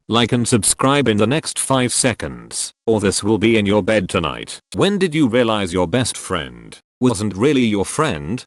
Like and subscribe in the next 5 seconds, or this will be in your bed tonight. When did you realize your best friend wasn't really your friend?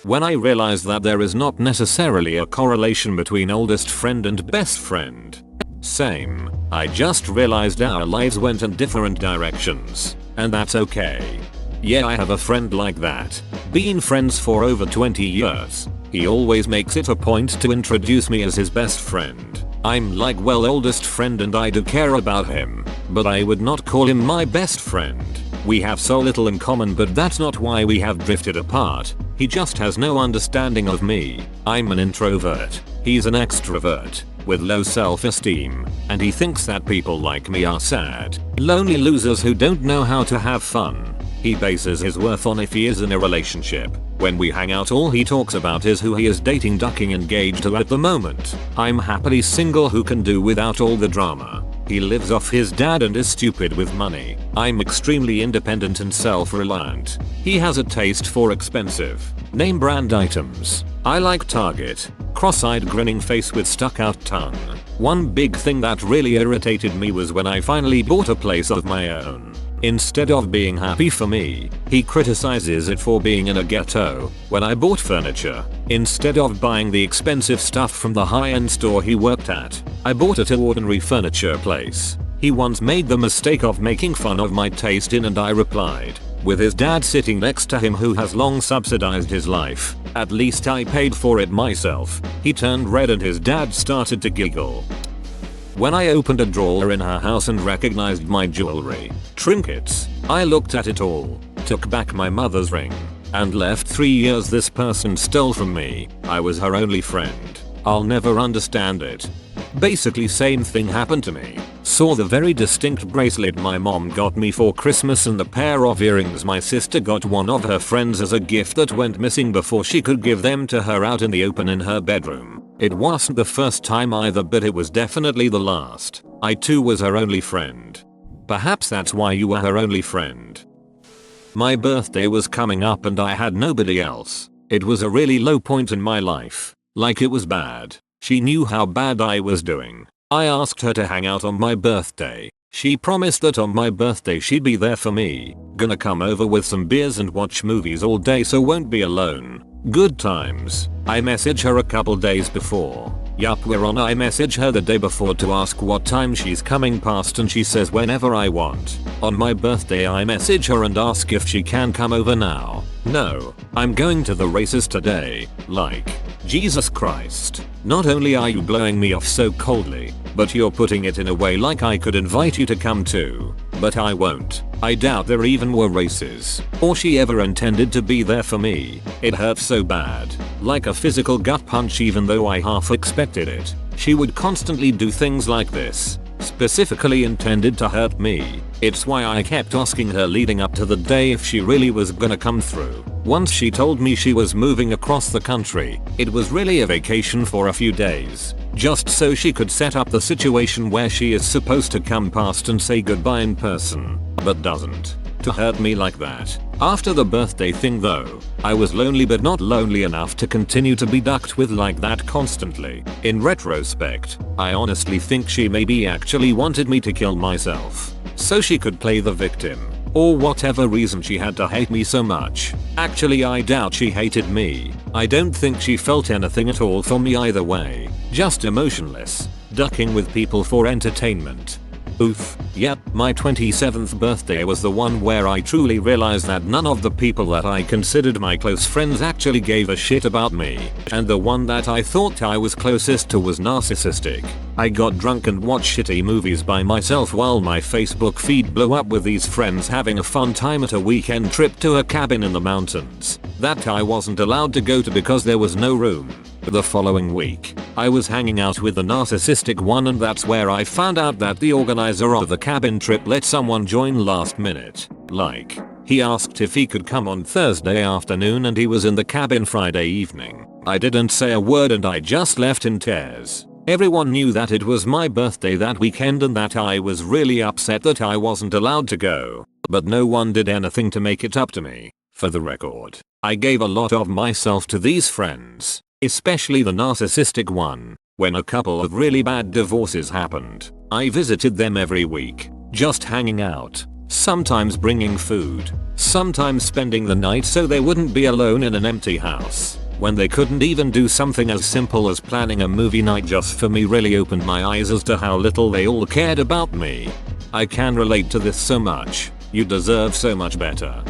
When I realized that there is not necessarily a correlation between oldest friend and best friend. Same. I just realized our lives went in different directions, and that's okay. Yeah, I have a friend like that. Been friends for over 20 years. He always makes it a point to introduce me as his best friend. I'm like, well, oldest friend and I do care about him, but I would not call him my best friend. We have so little in common, but that's not why we have drifted apart. He just has no understanding of me. I'm an introvert. He's an extrovert with low self-esteem, and he thinks that people like me are sad, lonely losers who don't know how to have fun. He bases his worth on if he is in a relationship. When we hang out, all he talks about is who he is dating, ducking, engaged to at the moment. I'm happily single who can do without all the drama. He lives off his dad and is stupid with money. I'm extremely independent and self-reliant. He has a taste for expensive, name brand items. I like Target. Cross-eyed grinning face with stuck-out tongue. One big thing that really irritated me was when I finally bought a place of my own. Instead of being happy for me, he criticizes it for being in a ghetto. When I bought furniture, instead of buying the expensive stuff from the high-end store he worked at, I bought it at an ordinary furniture place. He once made the mistake of making fun of my taste in, and I replied, with his dad sitting next to him who has long subsidized his life, "At least I paid for it myself." He turned red and his dad started to giggle. When I opened a drawer in her house and recognized my jewelry, trinkets, I looked at it all, took back my mother's ring, and left. 3 years this person stole from me. I was her only friend. I'll never understand it. Basically same thing happened to me. Saw the very distinct bracelet my mom got me for Christmas and the pair of earrings my sister got one of her friends as a gift that went missing before she could give them to her out in the open in her bedroom. It wasn't the first time either, but it was definitely the last. I too was her only friend. Perhaps that's why you were her only friend. My birthday was coming up and I had nobody else. It was a really low point in my life. Like, it was bad. She knew how bad I was doing. I asked her to hang out on my birthday. She promised that on my birthday she'd be there for me. Gonna come over with some beers and watch movies all day so won't be alone. Good times. I message her a couple days before. Yup, we're on. I message her the day before to ask what time she's coming past and she says whenever I want. On my birthday I message her and ask if she can come over now. No, I'm going to the races today. Like, Jesus Christ. Not only are you blowing me off so coldly, but you're putting it in a way like I could invite you to come too. But I won't. I doubt there even were races, or she ever intended to be there for me. It hurt so bad. Like a physical gut punch, even though I half expected it. She would constantly do things like this, specifically intended to hurt me. It's why I kept asking her leading up to the day if she really was gonna come through. Once she told me she was moving across the country. It was really a vacation for a few days, just so she could set up the situation where she is supposed to come past and say goodbye in person, but doesn't. To hurt me like that. After the birthday thing though, I was lonely, but not lonely enough to continue to be ducked with like that constantly. In retrospect, I honestly think she maybe actually wanted me to kill myself, so she could play the victim. Or whatever reason she had to hate me so much. Actually, I doubt she hated me. I don't think she felt anything at all for me either way. Just emotionless, ducking with people for entertainment. Oof. Yep, my 27th birthday was the one where I truly realized that none of the people that I considered my close friends actually gave a shit about me. And the one that I thought I was closest to was narcissistic. I got drunk and watched shitty movies by myself while my Facebook feed blew up with these friends having a fun time at a weekend trip to a cabin in the mountains that I wasn't allowed to go to because there was no room. The following week, I was hanging out with the narcissistic one, and that's where I found out that the organizer of the cabin trip let someone join last minute. Like, he asked if he could come on Thursday afternoon and he was in the cabin Friday evening. I didn't say a word and I just left in tears. Everyone knew that it was my birthday that weekend and that I was really upset that I wasn't allowed to go. But no one did anything to make it up to me. For the record, I gave a lot of myself to these friends. Especially the narcissistic one. When a couple of really bad divorces happened, I visited them every week, just hanging out, sometimes bringing food, sometimes spending the night so they wouldn't be alone in an empty house. When they couldn't even do something as simple as planning a movie night just for me really opened my eyes as to how little they all cared about me. I can relate to this so much. You deserve so much better.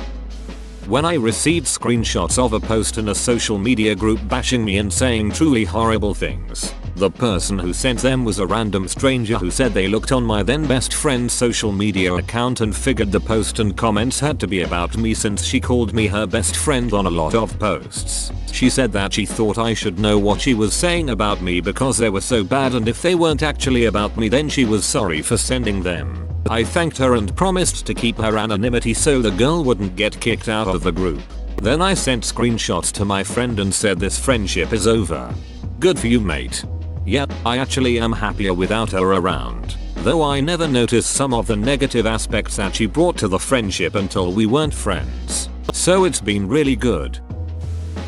When I received screenshots of a post in a social media group bashing me and saying truly horrible things, the person who sent them was a random stranger who said they looked on my then best friend's social media account and figured the post and comments had to be about me since she called me her best friend on a lot of posts. She said that she thought I should know what she was saying about me because they were so bad, and if they weren't actually about me then she was sorry for sending them. I thanked her and promised to keep her anonymity so the girl wouldn't get kicked out of the group. Then I sent screenshots to my friend and said this friendship is over. Good for you, mate. Yep, I actually am happier without her around, though I never noticed some of the negative aspects that she brought to the friendship until we weren't friends. So it's been really good.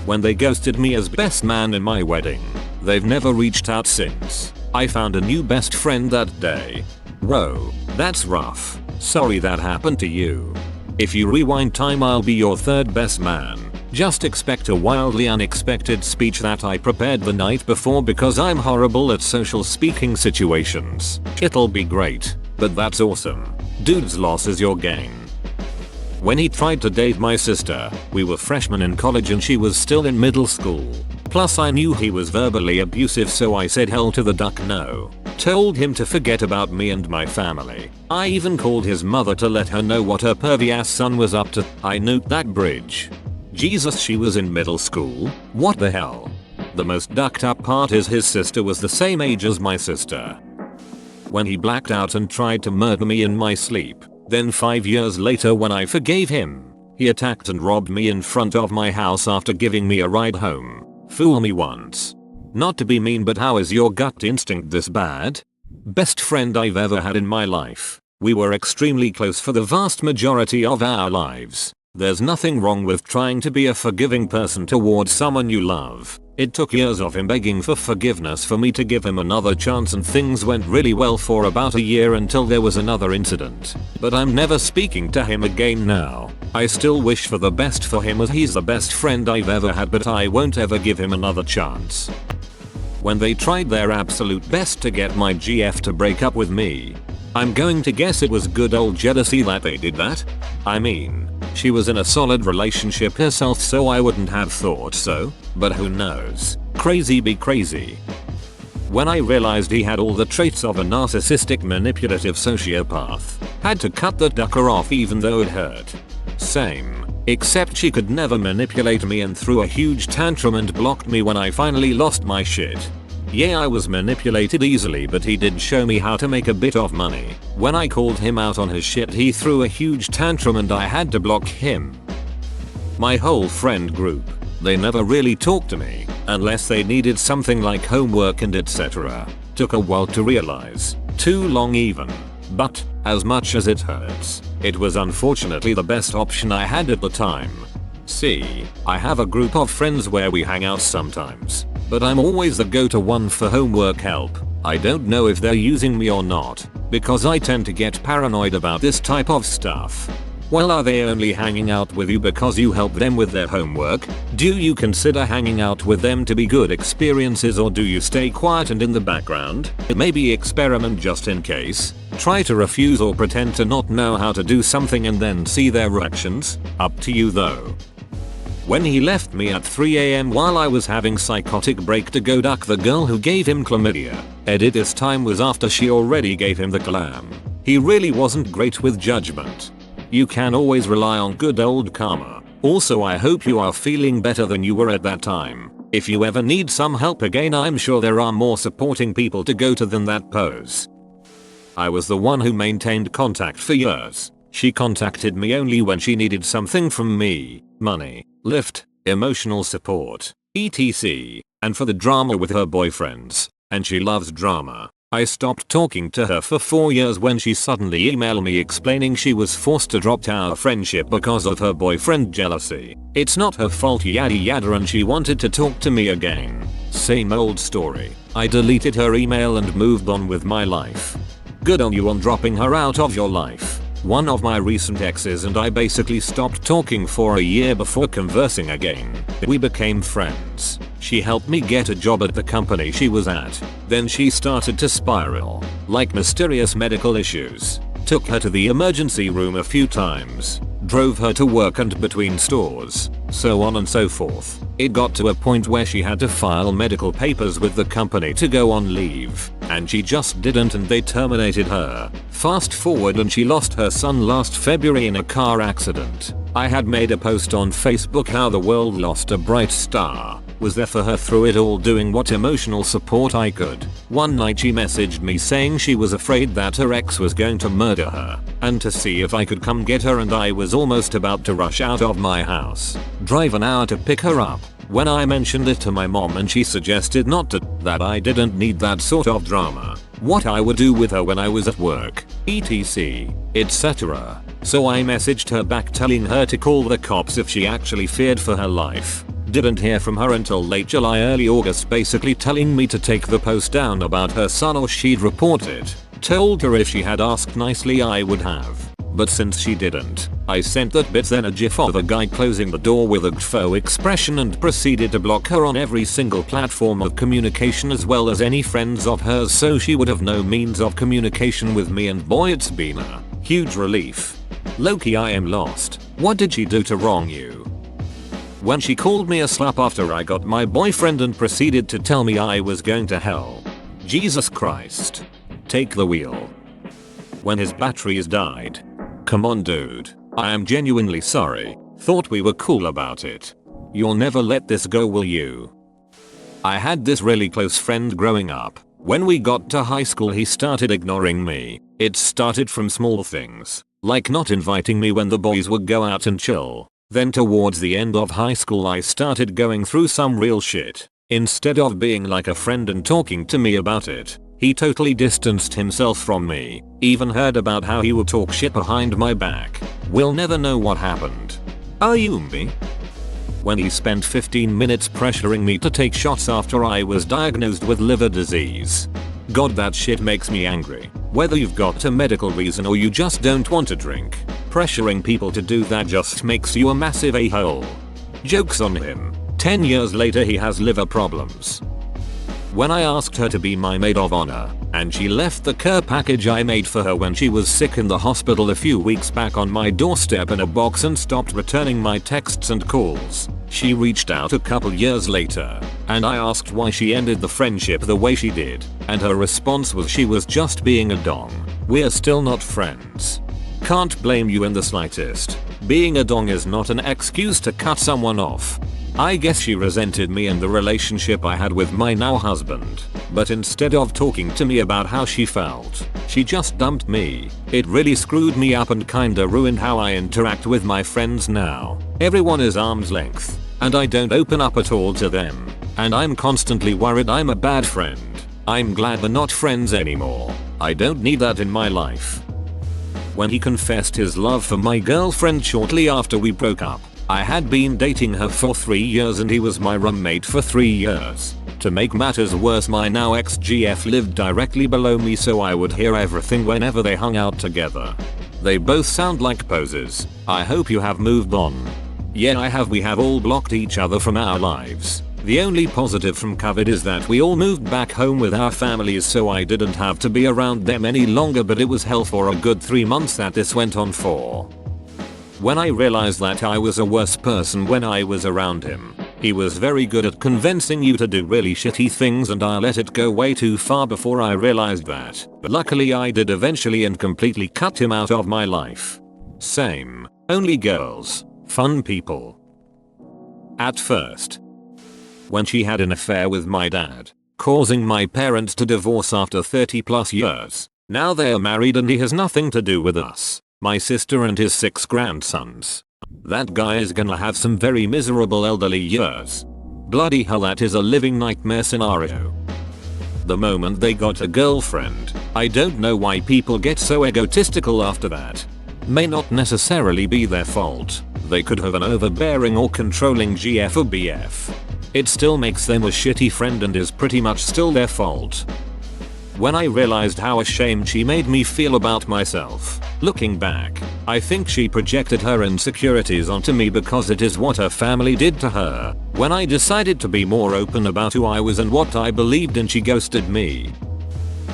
When they ghosted me as best man in my wedding, they've never reached out since. I found a new best friend that day. Whoa, that's rough. Sorry that happened to you. If you rewind time, I'll be your third best man. Just expect a wildly unexpected speech that I prepared the night before because I'm horrible at social speaking situations. It'll be great, but that's awesome. Dude's loss is your gain. When he tried to date my sister, we were freshmen in college and she was still in middle school. Plus I knew he was verbally abusive, so I said hell to the duck no. Told him to forget about me and my family. I even called his mother to let her know what her pervy ass son was up to. I nuked that bridge. Jesus, she was in middle school? What the hell? The most ducked up part is his sister was the same age as my sister. When he blacked out and tried to murder me in my sleep, then 5 years later when I forgave him, he attacked and robbed me in front of my house after giving me a ride home. Fool me once. Not to be mean, but how is your gut instinct this bad? Best friend I've ever had in my life. We were extremely close for the vast majority of our lives. There's nothing wrong with trying to be a forgiving person towards someone you love. It took years of him begging for forgiveness for me to give him another chance, and things went really well for about a year until there was another incident. But I'm never speaking to him again now. I still wish for the best for him as he's the best friend I've ever had, but I won't ever give him another chance. When they tried their absolute best to get my GF to break up with me, I'm going to guess it was good old jealousy that they did that. I mean, she was in a solid relationship herself, so I wouldn't have thought so, but who knows. Crazy be crazy. When I realized he had all the traits of a narcissistic manipulative sociopath, had to cut the ducker off even though it hurt. Same, except she could never manipulate me and threw a huge tantrum and blocked me when I finally lost my shit. Yeah, I was manipulated easily, but he did show me how to make a bit of money. When I called him out on his shit, he threw a huge tantrum and I had to block him. My whole friend group, they never really talked to me, unless they needed something like homework and etc. Took a while to realize. Too long even. But, as much as it hurts, it was unfortunately the best option I had at the time. See, I have a group of friends where we hang out sometimes, but I'm always the go-to one for homework help. I don't know if they're using me or not, because I tend to get paranoid about this type of stuff. Well, are they only hanging out with you because you help them with their homework? Do you consider hanging out with them to be good experiences, or do you stay quiet and in the background? Maybe experiment just in case. Try to refuse or pretend to not know how to do something and then see their reactions. Up to you though. When he left me at 3 AM while I was having psychotic break to go duck the girl who gave him chlamydia, this time was after she already gave him the clam. He really wasn't great with judgment. You can always rely on good old karma. Also, I hope you are feeling better than you were at that time. If you ever need some help again, I'm sure there are more supporting people to go to than that pose. I was the one who maintained contact for years. She contacted me only when she needed something from me, money, lift, emotional support, etc. and for the drama with her boyfriends, and she loves drama. I stopped talking to her for 4 years when she suddenly emailed me explaining she was forced to drop our friendship because of her boyfriend jealousy. It's not her fault, yada yada, and she wanted to talk to me again. Same old story. I deleted her email and moved on with my life. Good on you on dropping her out of your life. One of my recent exes and I basically stopped talking for a year before conversing again. We became friends. She helped me get a job at the company she was at. Then she started to spiral, like mysterious medical issues. Took her to the emergency room a few times. Drove her to work and between stores. So on and so forth. It got to a point where she had to file medical papers with the company to go on leave. And she just didn't and they terminated her. Fast forward and she lost her son last February in a car accident. I had made a post on Facebook how the world lost a bright star. Was there for her through it all, doing what emotional support I could. One night she messaged me saying she was afraid that her ex was going to murder her, and to see if I could come get her, and I was almost about to rush out of my house. Drive an hour to pick her up. When I mentioned it to my mom and she suggested not to, that I didn't need that sort of drama. What I would do with her when I was at work, etc, etc. So I messaged her back telling her to call the cops if she actually feared for her life. Didn't hear from her until late July, early August, basically telling me to take the post down about her son or she'd report it. Told her if she had asked nicely I would have. But since she didn't, I sent that bit, then a gif of a guy closing the door with a gfo expression, and proceeded to block her on every single platform of communication as well as any friends of hers, so she would have no means of communication with me, and boy, it's been a huge relief. Loki, I am lost. What did she do to wrong you? When she called me a slut after I got my boyfriend and proceeded to tell me I was going to hell. Jesus Christ. Take the wheel. When his batteries died. Come on dude. I am genuinely sorry. Thought we were cool about it. You'll never let this go, will you? I had this really close friend growing up. When we got to high school he started ignoring me. It started from small things, like not inviting me when the boys would go out and chill. Then towards the end of high school I started going through some real shit. Instead of being like a friend and talking to me about it, he totally distanced himself from me. Even heard about how he would talk shit behind my back. We'll never know what happened. Are you me? When he spent 15 minutes pressuring me to take shots after I was diagnosed with liver disease. God, that shit makes me angry. Whether you've got a medical reason or you just don't want to drink, pressuring people to do that just makes you a massive a-hole. Joke's on him. 10 years later he has liver problems. When I asked her to be my maid of honor, and she left the care package I made for her when she was sick in the hospital a few weeks back on my doorstep in a box and stopped returning my texts and calls, she reached out a couple years later, and I asked why she ended the friendship the way she did, and her response was she was just being a dong. We're still not friends. Can't blame you in the slightest. Being a dong is not an excuse to cut someone off. I guess she resented me and the relationship I had with my now husband, but instead of talking to me about how she felt, she just dumped me. It really screwed me up and kinda ruined how I interact with my friends now. Everyone is arm's length, and I don't open up at all to them, and I'm constantly worried I'm a bad friend. I'm glad we're not friends anymore. I don't need that in my life. When he confessed his love for my girlfriend shortly after we broke up, I had been dating her for 3 years and he was my roommate for 3 years. To make matters worse, my now ex-GF lived directly below me, so I would hear everything whenever they hung out together. They both sound like posers. I hope you have moved on. Yeah, I have. We have all blocked each other from our lives. The only positive from COVID is that we all moved back home with our families, so I didn't have to be around them any longer, but it was hell for a good 3 months that this went on for. When I realized that I was a worse person when I was around him. He was very good at convincing you to do really shitty things, and I let it go way too far before I realized that. But luckily I did eventually and completely cut him out of my life. Same. Only girls. Fun people. At first. When she had an affair with my dad, causing my parents to divorce after 30+ years. Now they are married and he has nothing to do with us. My sister and his 6 grandsons. That guy is gonna have some very miserable elderly years. Bloody hell, that is a living nightmare scenario. The moment they got a girlfriend, I don't know why people get so egotistical after that. May not necessarily be their fault. They could have an overbearing or controlling GF or BF. it still makes them a shitty friend and is pretty much still their fault. When I realized how ashamed she made me feel about myself, looking back, I think she projected her insecurities onto me because it is what her family did to her. When I decided to be more open about who I was and what I believed in, she ghosted me.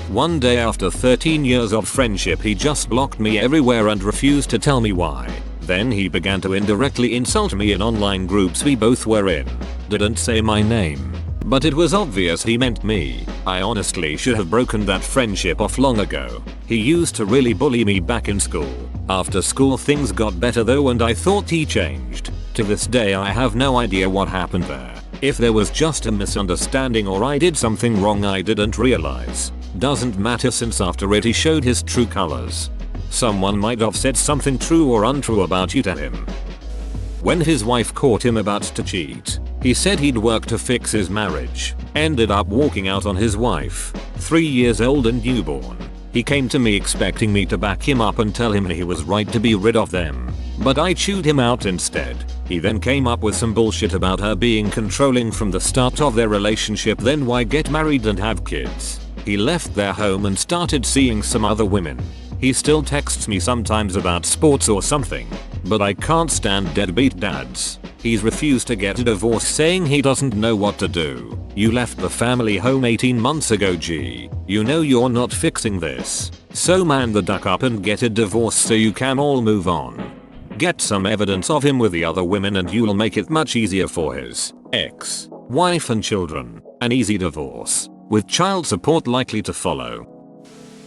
One day after 13 years of friendship, he just blocked me everywhere and refused to tell me why. Then he began to indirectly insult me in online groups we both were in. Didn't say my name, but it was obvious he meant me. I honestly should have broken that friendship off long ago. He used to really bully me back in school. After school things got better though, and I thought he changed. To this day I have no idea what happened there. If there was just a misunderstanding or I did something wrong I didn't realize. Doesn't matter, since after it he showed his true colors. Someone might have said something true or untrue about you to him. When his wife caught him about to cheat, he said he'd work to fix his marriage. Ended up walking out on his wife, 3 years old and newborn. He came to me expecting me to back him up and tell him he was right to be rid of them. But I chewed him out instead. He then came up with some bullshit about her being controlling from the start of their relationship. Then why get married and have kids? He left their home and started seeing some other women. He still texts me sometimes about sports or something, but I can't stand deadbeat dads. He's refused to get a divorce, saying he doesn't know what to do. You left the family home 18 months ago, G. You know you're not fixing this. So man the duck up and get a divorce so you can all move on. Get some evidence of him with the other women and you'll make it much easier for his ex-wife and children. An easy divorce, with child support likely to follow.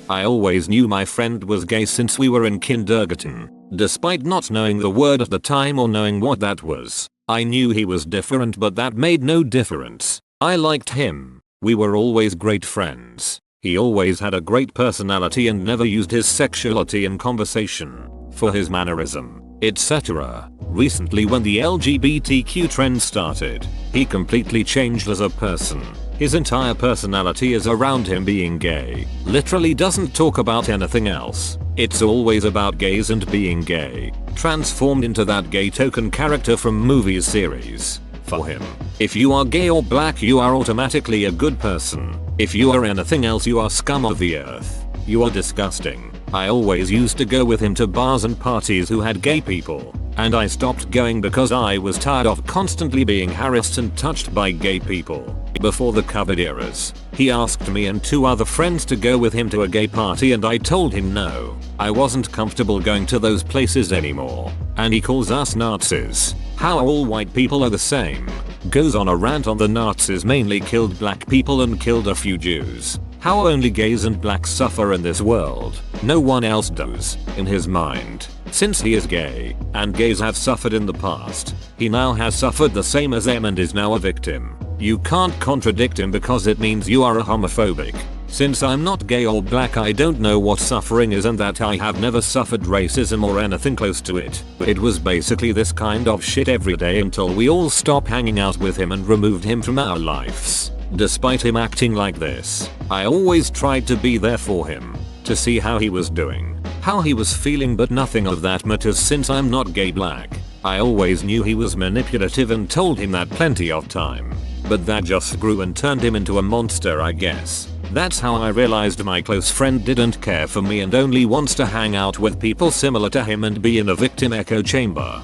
I always knew my friend was gay since we were in kindergarten. Despite not knowing the word at the time or knowing what that was, I knew he was different, but that made no difference. I liked him. We were always great friends. He always had a great personality and never used his sexuality in conversation, for his mannerism, etc. Recently, when the LGBTQ trend started, he completely changed as a person. His entire personality is around him being gay. Literally doesn't talk about anything else. It's always about gays and being gay. Transformed into that gay token character from movies series. For him, if you are gay or black you are automatically a good person. If you are anything else you are scum of the earth. You are disgusting. I always used to go with him to bars and parties who had gay people, and I stopped going because I was tired of constantly being harassed and touched by gay people. Before the COVID eras, he asked me and 2 other friends to go with him to a gay party and I told him no. I wasn't comfortable going to those places anymore. And he calls us Nazis. How all white people are the same. Goes on a rant on the Nazis mainly killed black people and killed a few Jews. How only gays and blacks suffer in this world. No one else does, in his mind. Since he is gay, and gays have suffered in the past, he now has suffered the same as them and is now a victim. You can't contradict him because it means you are a homophobic. Since I'm not gay or black I don't know what suffering is, and that I have never suffered racism or anything close to it. It was basically this kind of shit every day until we all stopped hanging out with him and removed him from our lives. Despite him acting like this, I always tried to be there for him, to see how he was doing, how he was feeling, but nothing of that matters since I'm not gay black. I always knew he was manipulative and told him that plenty of time. But that just grew and turned him into a monster, I guess. That's how I realized my close friend didn't care for me and only wants to hang out with people similar to him and be in a victim echo chamber.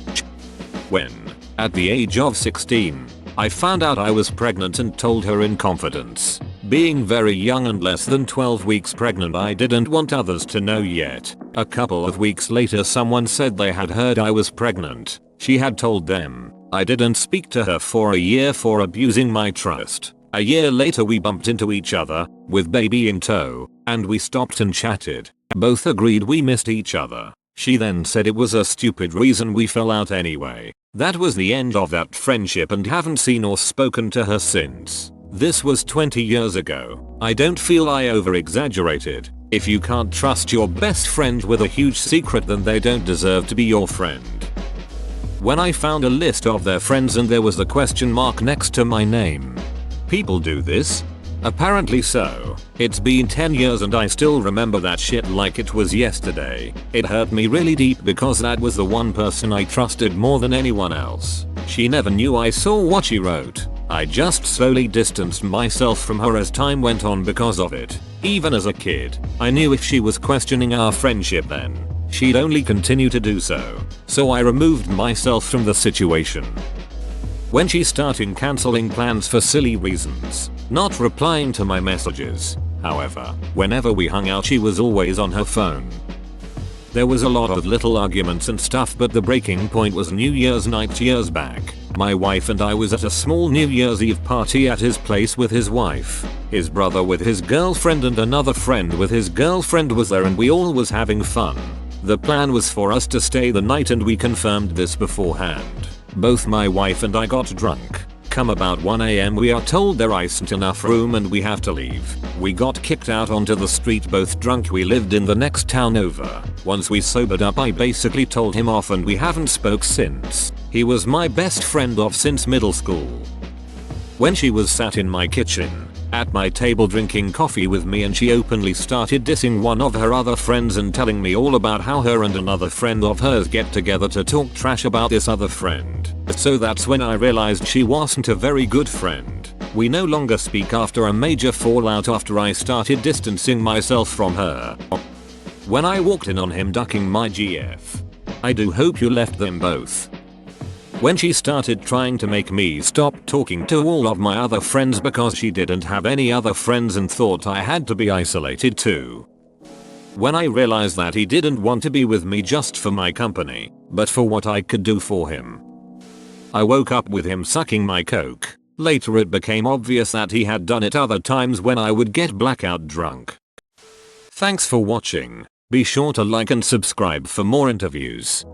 When, at the age of 16, I found out I was pregnant and told her in confidence. Being very young and less than 12 weeks pregnant, I didn't want others to know yet. A couple of weeks later someone said they had heard I was pregnant. She had told them. I didn't speak to her for a year for abusing my trust. A year later we bumped into each other, with baby in tow, and we stopped and chatted. Both agreed we missed each other. She then said it was a stupid reason we fell out anyway. That was the end of that friendship and haven't seen or spoken to her since. This was 20 years ago. I don't feel I over-exaggerated. If you can't trust your best friend with a huge secret, then they don't deserve to be your friend. When I found a list of their friends and there was the question mark next to my name. People do this? Apparently so. It's been 10 years and I still remember that shit like it was yesterday. It hurt me really deep because that was the one person I trusted more than anyone else. She never knew I saw what she wrote. I just slowly distanced myself from her as time went on because of it. Even as a kid, I knew if she was questioning our friendship then, she'd only continue to do so. So I removed myself from the situation. When she started cancelling plans for silly reasons, not replying to my messages, however, whenever we hung out she was always on her phone. There was a lot of little arguments and stuff, but the breaking point was New Year's night years back. My wife and I was at a small New Year's Eve party at his place with his wife. His brother with his girlfriend and another friend with his girlfriend was there, and we all was having fun. The plan was for us to stay the night, and we confirmed this beforehand. Both my wife and I got drunk. Come about 1 AM we are told there isn't enough room and we have to leave. We got kicked out onto the street both drunk. We lived in the next town over. Once we sobered up I basically told him off and we haven't spoke since. He was my best friend of since middle school. When she was sat in my kitchen, at my table drinking coffee with me, and she openly started dissing one of her other friends and telling me all about how her and another friend of hers get together to talk trash about this other friend. So that's when I realized she wasn't a very good friend. We no longer speak after a major fallout after I started distancing myself from her. When I walked in on him ducking my GF. I do hope you left them both. When she started trying to make me stop talking to all of my other friends because she didn't have any other friends and thought I had to be isolated too. When I realized that he didn't want to be with me just for my company, but for what I could do for him. I woke up with him sucking my coke. Later it became obvious that he had done it other times when I would get blackout drunk. Thanks for watching. Be sure to like and subscribe for more interviews.